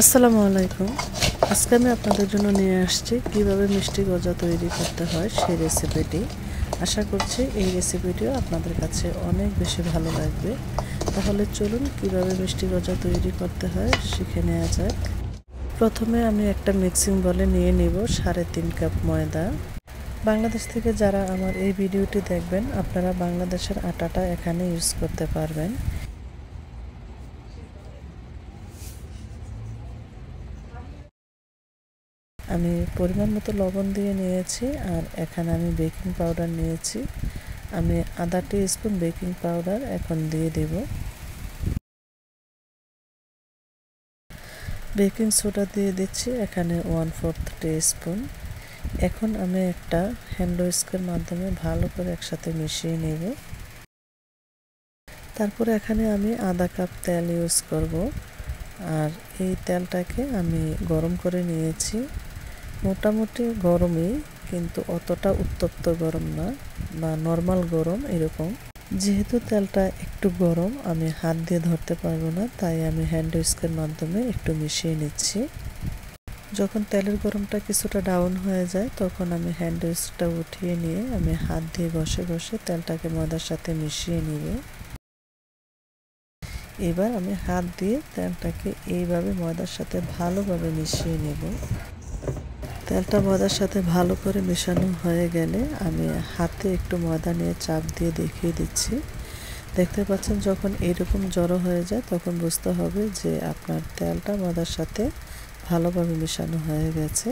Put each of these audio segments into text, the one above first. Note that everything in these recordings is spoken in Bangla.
আসসালামু আলাইকুম। আজকে আমি আপনাদের জন্য নিয়ে আসছি কিভাবে মিষ্টি গজা তৈরি করতে হয় সেই রেসিপিটি। আশা করছি এই রেসিপিটিও আপনাদের কাছে অনেক বেশি ভালো লাগবে। তাহলে চলুন কিভাবে মিষ্টি গজা তৈরি করতে হয় শিখে নেওয়া যাক। প্রথমে আমি একটা মিক্সিং বলে নিয়ে নিব 3.5 কাপ ময়দা। বাংলাদেশ থেকে যারা আমার এই ভিডিওটি দেখবেন আপনারা বাংলাদেশের আটাটা এখানে ইউজ করতে পারবেন। আমি পরিমাণ মতো লবণ দিয়ে নিয়েছি আর এখানে আমি বেকিং পাউডার নিয়েছি। আমি আধা টিস্পুন বেকিং পাউডার এখন দিয়ে দেব। বেকিং সোডা দিয়ে দিচ্ছি এখানে 1/4 টিস্পুন। এখন আমি একটা হ্যান্ড উইস্কের মাধ্যমে ভালো করে একসাথে মিশিয়ে নেব। তারপরে এখানে আমি আধা কাপ তেল ইউজ করব আর এই তেলটাকে আমি গরম করে নিয়েছি। মোটামুটি গরমই, কিন্তু অতটা উত্তপ্ত গরম না, বা নর্মাল গরম এরকম। যেহেতু তেলটা একটু গরম আমি হাত দিয়ে ধরতে পারবো না, তাই আমি হ্যান্ড উইস্কের মাধ্যমে একটু মিশিয়ে নিচ্ছি। যখন তেলের গরমটা কিছুটা ডাউন হয়ে যায় তখন আমি হ্যান্ড উইস্কটা উঠিয়ে নিয়ে আমি হাত দিয়ে ঘষে ঘষে তেলটাকে ময়দার সাথে মিশিয়ে নিব। এবার আমি হাত দিয়ে তেলটাকে এইভাবে ময়দার সাথে ভালোভাবে মিশিয়ে নেব। তেলটা ময়দার সাথে ভালো করে মেশানো হয়ে গেলে আমি হাতে একটু ময়দা নিয়ে চাপ দিয়ে দেখিয়ে দিচ্ছি। দেখতে পাচ্ছেন যখন এইরকম জড়ো হয়ে যায় তখন বুঝতে হবে যে আপনার তেলটা ময়দার সাথে ভালোভাবে মেশানো হয়ে গেছে।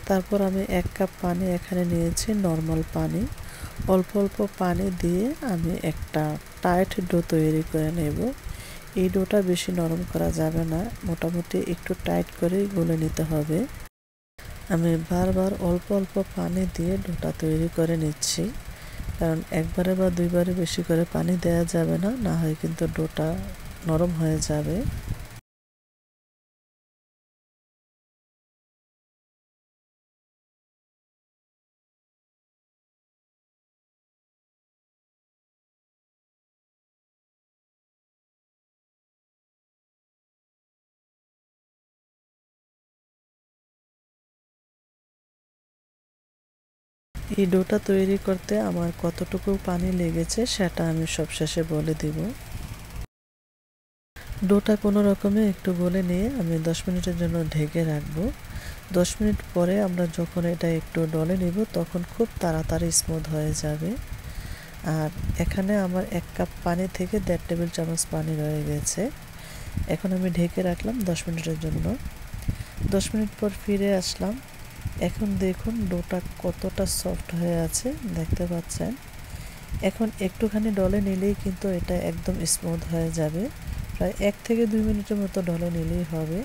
তারপর আমি 1 কাপ পানি এখানে নিয়েছি, নর্মাল পানি। অল্প অল্প পানি দিয়ে আমি একটা টাইট ডো তৈরি করে নেব। এই ডোটা বেশি নরম করা যাবে না, মোটামুটি একটু টাইট করেই গুলে নিতে হবে। আমি বারবার অল্প অল্প পানি দিয়ে ডোটা তৈরি করে নিচ্ছি, কারণ একবারে বা দুইবারে বেশি করে পানি দেওয়া যাবে না, না হয় কিন্তু ডোটা নরম হয়ে যাবে। এই ডোটা তৈরি করতে আমার কতটুকু পানি লেগেছে সেটা আমি সবশেষে বলে দিব। ডোটা কোনো রকমে একটু গলে নিয়ে আমি 10 মিনিটের জন্য ঢেকে রাখবো। 10 মিনিট পরে আমরা যখন এটা একটু ডলে নিব তখন খুব তাড়াতাড়ি স্মুথ হয়ে যাবে। আর এখানে আমার 1 কাপ পানি থেকে 1.5 টেবিল চামচ পানি রয়ে গেছে। এখন আমি ঢেকে রাখলাম 10 মিনিটের জন্য। 10 মিনিট পর ফিরে আসলাম। এখন দেখুন ডোটা কতটা সফট হয়ে আছে, দেখতে পাচ্ছেন। এখন একটুখানি ডলে নিলেই কিন্তু এটা একদম স্মুথ হয়ে যাবে। প্রায় 1 থেকে 2 মিনিটের মতো ডলে নিলেই হবে।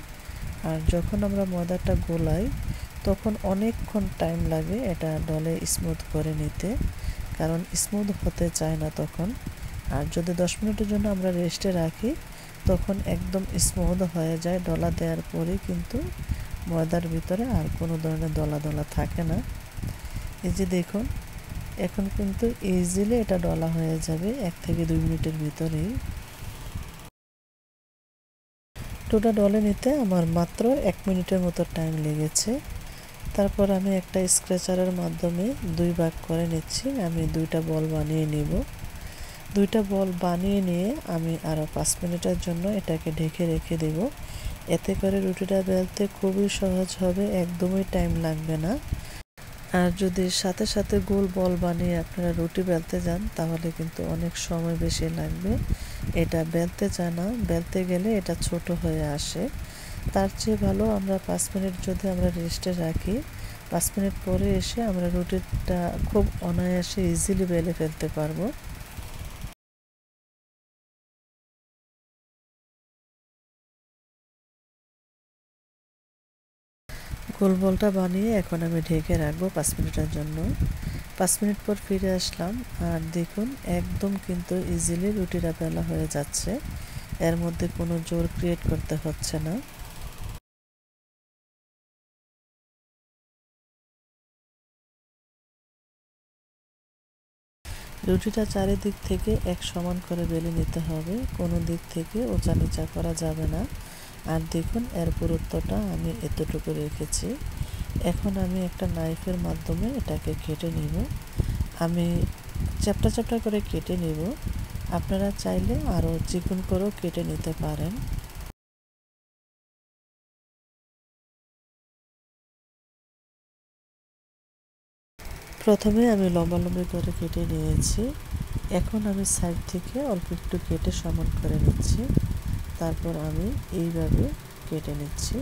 আর যখন আমরা ময়দাটা গোলাই তখন অনেকক্ষণ টাইম লাগে এটা ডলে স্মুথ করে নিতে, কারণ স্মুথ হতে চায় না তখন। আর যদি 10 মিনিটের জন্য আমরা রেস্টে রাখি তখন একদম স্মুথ হয়ে যায়। ডলা দেওয়ার পরে কিন্তু ময়দার ভিতরে আর কোনো ধরনের দলা দলা থাকে না। এই যে দেখুন এখন কিন্তু ইজিলি এটা ডলা হয়ে যাবে 1 থেকে 2 মিনিটের ভিতরেই। ডোটা ডলে নিতে আমার মাত্র 1 মিনিটের মতো টাইম লেগেছে। তারপর আমি একটা স্ক্র্যাচারের মাধ্যমে 2 ভাগ করে নিচ্ছি। আমি 2টা বল বানিয়ে নিব। 2টা বল বানিয়ে নিয়ে আমি আরও 5 মিনিটের জন্য এটাকে ঢেকে রেখে দেব। এতে করে রুটিটা বেলতে খুবই সহজ হবে, একদমই টাইম লাগবে না। আর যদি সাথে সাথে গোল বল বানিয়ে আপনারা রুটি বেলতে যান তাহলে কিন্তু অনেক সময় বেশি লাগবে। এটা বেলতে চায় না, বেলতে গেলে এটা ছোট হয়ে আসে। তার চেয়ে ভালো আমরা 5 মিনিট যদি আমরা রেস্টে রাখি, 5 মিনিট পরে এসে আমরা রুটিটা খুব অনায়াসে ইজিলি বেলে ফেলতে পারবো। গোল বলটা বানিয়ে এখন আমি ঢেকে রাখবো 5 মিনিটের জন্য। 5 মিনিট পর ফিরে আসলাম আর দেখুন একদম কিন্তু ইজিলি রুটিটা বেলা হয়ে যাচ্ছে, এর মধ্যে কোনো জোর ক্রিয়েট করতে হচ্ছে না। রুটিটা চারিদিক থেকে এক সমান করে বেলে নিতে হবে, কোনো দিক থেকে উঁচা নিচা করা যাবে না, আর দেখুন এর পুরুত্বটা আমি এতটুকু রেখেছি। এখন আমি একটা নাইফের মাধ্যমে এটাকে কেটে নিব। আমি চ্যাপ্টা চ্যাপ্টা করে কেটে নিব। আপনারা চাইলে আরও চিকন করেও কেটে নিতে পারেন। প্রথমে আমি লম্বালম্বি করে কেটে নিয়েছি। এখন আমি সাইড থেকে অল্প একটু কেটে সমান করে নিচ্ছি। তারপর আমি এইভাবে কেটে নিচ্ছি।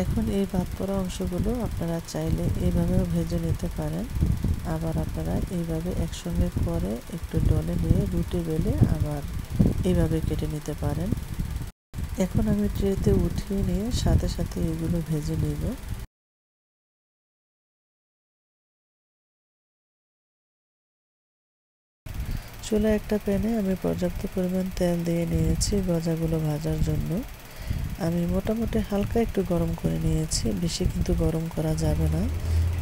এখন এই বাদ পড়া অংশগুলো আপনারা চাইলে এইভাবেও ভেজে নিতে পারেন। আবার আপনারা এইভাবে একসঙ্গে করে একটু ডলে নিয়ে রুটি বেলে আবার এইভাবে কেটে নিতে পারেন। এখন আমি ট্রেতে উঠিয়ে নিয়ে সাথে সাথে এগুলো ভেজে নিব। চুলায় একটা প্যানে আমি পর্যাপ্ত পরিমাণ তেল দিয়ে নিয়েছি গজাগুলো ভাজার জন্য। আমি মোটামুটি হালকা একটু গরম করে নিয়েছি, বেশি কিন্তু গরম করা যাবে না,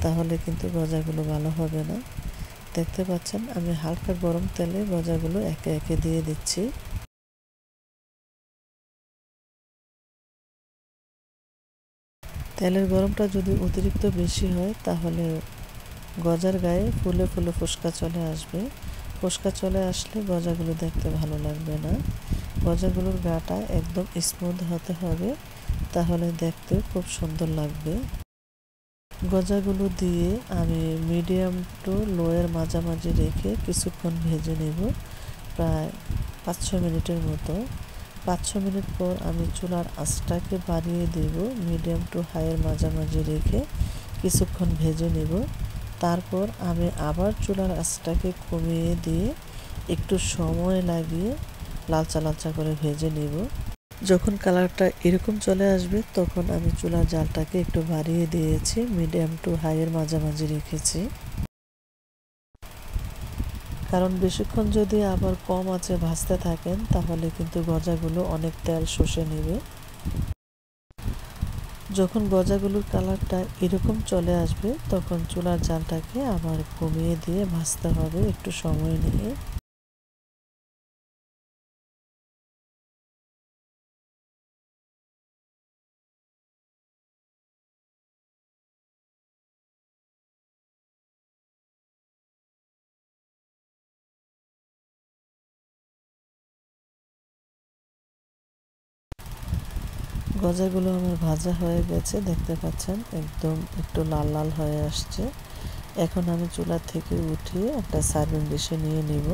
তাহলে কিন্তু গজাগুলো ভালো হবে না। দেখতে পাচ্ছেন আমি হালকা গরম তেলে গজাগুলো একে একে দিয়ে দিচ্ছি। তেলের গরমটা যদি অতিরিক্ত বেশি হয় তাহলে গজার গায়ে ফুলে ফুলে ফোসকা চলে আসবে। ফোসকা চলে আসলে গজাগুলো দেখতে ভালো লাগবে না। গজাগুলোর গাটা একদম স্মুথ হতে হবে, তাহলে দেখতে খুব সুন্দর লাগবে। গজাগুলো দিয়ে আমি মিডিয়াম টু লোয়ের মাঝামাঝি রেখে কিছুক্ষণ ভেজে নেব, প্রায় 5-6 মিনিটের মতো। 5-6 মিনিট পর আমি চুলার আঁচটাকে বাড়িয়ে দেব, মিডিয়াম টু হাইয়ের মাঝামাঝি রেখে কিছুক্ষণ ভেজে নেব। তারপর আমি আবার চুলার আঁচটাকে কমিয়ে দিয়ে একটু সময় লাগিয়ে লালচা লালচা করে ভেজে নেব। যখন কালারটা এরকম চলে আসবে তখন আমি চুলার জালটাকে একটু বাড়িয়ে দিয়েছি, মিডিয়াম টু হাইয়ের মাঝামাঝি রেখেছি। কারণ বেশিক্ষণ যদি আবার কম আঁচে ভাজতে থাকেন তাহলে কিন্তু গজাগুলো অনেক তেল শুষে নেবে। যখন গজাগুলোর কালারটা এরকম চলে আসবে তখন চুলার জালটাকে আবার কমিয়ে দিয়ে ভাজতে হবে একটু সময় নিয়ে। গজাগুলো আমার ভাজা হয়ে গেছে, দেখতে পাচ্ছেন একদম একটু লাল লাল হয়ে আসছে। এখন আমি চুলা থেকে উঠিয়ে একটা সার্ভিং ডিশে নিয়ে নিব।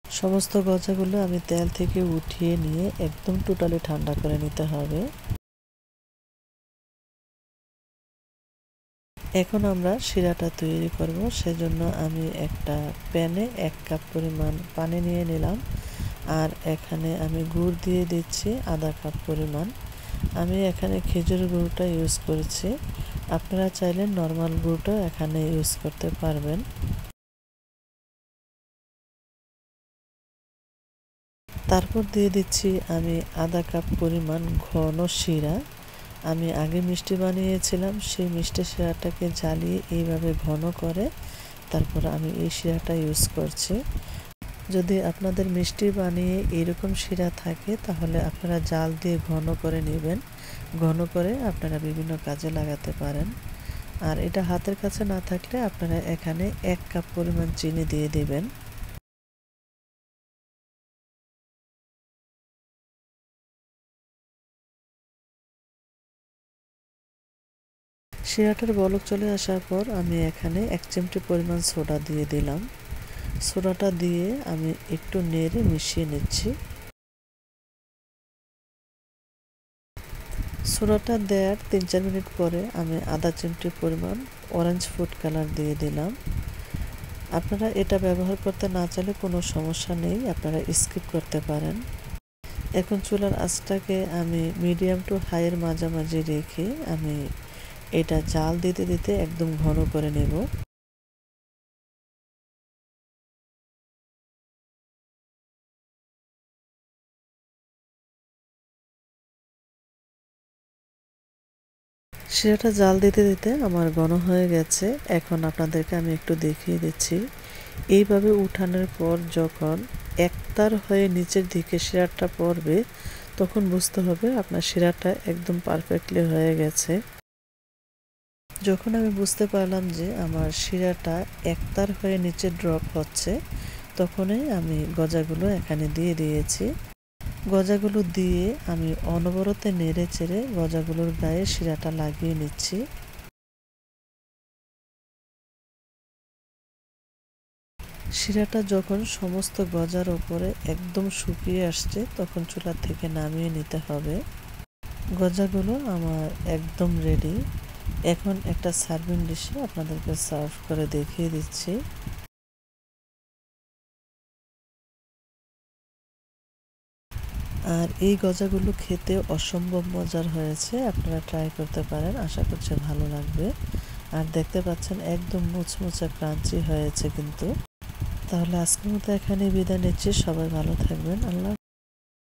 সমস্ত গজাগুলো আমি তেল থেকে উঠিয়ে নিয়ে একদম টোটালি ঠান্ডা করে নিতে হবে। এখন আমরা শিরাটা তৈরি করব, সেজন্য আমি একটা প্যানে 1 কাপ পরিমাণ পানি নিয়ে নিলাম। আর এখানে আমি গুড় দিয়ে দিচ্ছি আধা কাপ পরিমাণ। আমি এখানে খেজুর গুড়টা ইউজ করেছি, আপনারা চাইলে নর্মাল গুড়টাও এখানে ইউজ করতে পারবেন। তারপর দিয়ে দিচ্ছি আমি আধা কাপ পরিমাণ ঘন শিরা। আমি আগে মিষ্টি বানিয়েছিলাম, সেই মিষ্টি শিরাটাকে জ্বালিয়ে এইভাবে ঘন করে তারপর আমি এই শিরাটা ইউজ করছি। যদি আপনাদের মিষ্টি বানিয়ে এরকম শিরা থাকে তাহলে আপনারা জাল দিয়ে ঘন করে নেবেন, ঘন করে আপনারা বিভিন্ন কাজে লাগাতে পারেন। আর এটা হাতের কাছে না থাকলে আপনারা এখানে 1 কাপ পরিমাণ চিনি দিয়ে দেবেন। শিরাটার বলক চলে আসার পর আমি এখানে 1 চিমটি পরিমাণ সোডা দিয়ে দিলাম। সোডাটা দিয়ে আমি একটু নেড়ে মিশিয়ে নিচ্ছি। সোডাটা দেওয়ার 3-4 মিনিট পরে আমি আধা চিমটি পরিমাণ অরেঞ্জ ফুড কালার দিয়ে দিলাম। আপনারা এটা ব্যবহার করতে না চাইলে কোনো সমস্যা নেই, আপনারা স্কিপ করতে পারেন। এখন চুলার আঁচটাকে আমি মিডিয়াম টু হাইয়ের মাঝামাঝি রেখে আমি এটা জাল দিতে দিতে একদম ঘন করে নেব। শিরাটা জাল দিতে দিতে আমার ঘন হয়ে গেছে। এখন আপনাদেরকে আমি একটু দেখিয়ে দিচ্ছি। এইভাবে উঠানোর পর যখন একতার হয়ে নিচের দিকে শিরাটা পড়বে তখন বুঝতে হবে আপনার শিরাটা একদম পারফেক্টলি হয়ে গেছে। যখন আমি বুঝতে পারলাম যে আমার শিরাটা একতার হয়ে নিচে ড্রপ হচ্ছে তখনই আমি গজাগুলো এখানে দিয়ে দিয়েছি। গজাগুলো দিয়ে আমি অনবরত নেড়ে চেড়ে গজাগুলোর গায়ে শিরাটা লাগিয়ে নিচ্ছি। শিরাটা যখন সমস্ত গজার ওপরে একদম শুকিয়ে আসছে তখন চুলা থেকে নামিয়ে নিতে হবে। গজাগুলো আমার একদম রেডি। এখন একটা সার্ভিং ডিশে আপনাদেরকে সার্ভ করে দেখিয়ে দিচ্ছি। আর এই গজাগুলো খেতে অসম্ভব মজার হয়েছে, আপনারা ট্রাই করতে পারেন, আশা করছি ভালো লাগবে। আর দেখতে পাচ্ছেন একদম মুচমুচে ক্রাঞ্চি হয়েছে কিন্তু। তাহলে আজকের মতো এখানে বিদায় নিচ্ছি, সবাই ভালো থাকবেন। আল্লাহ।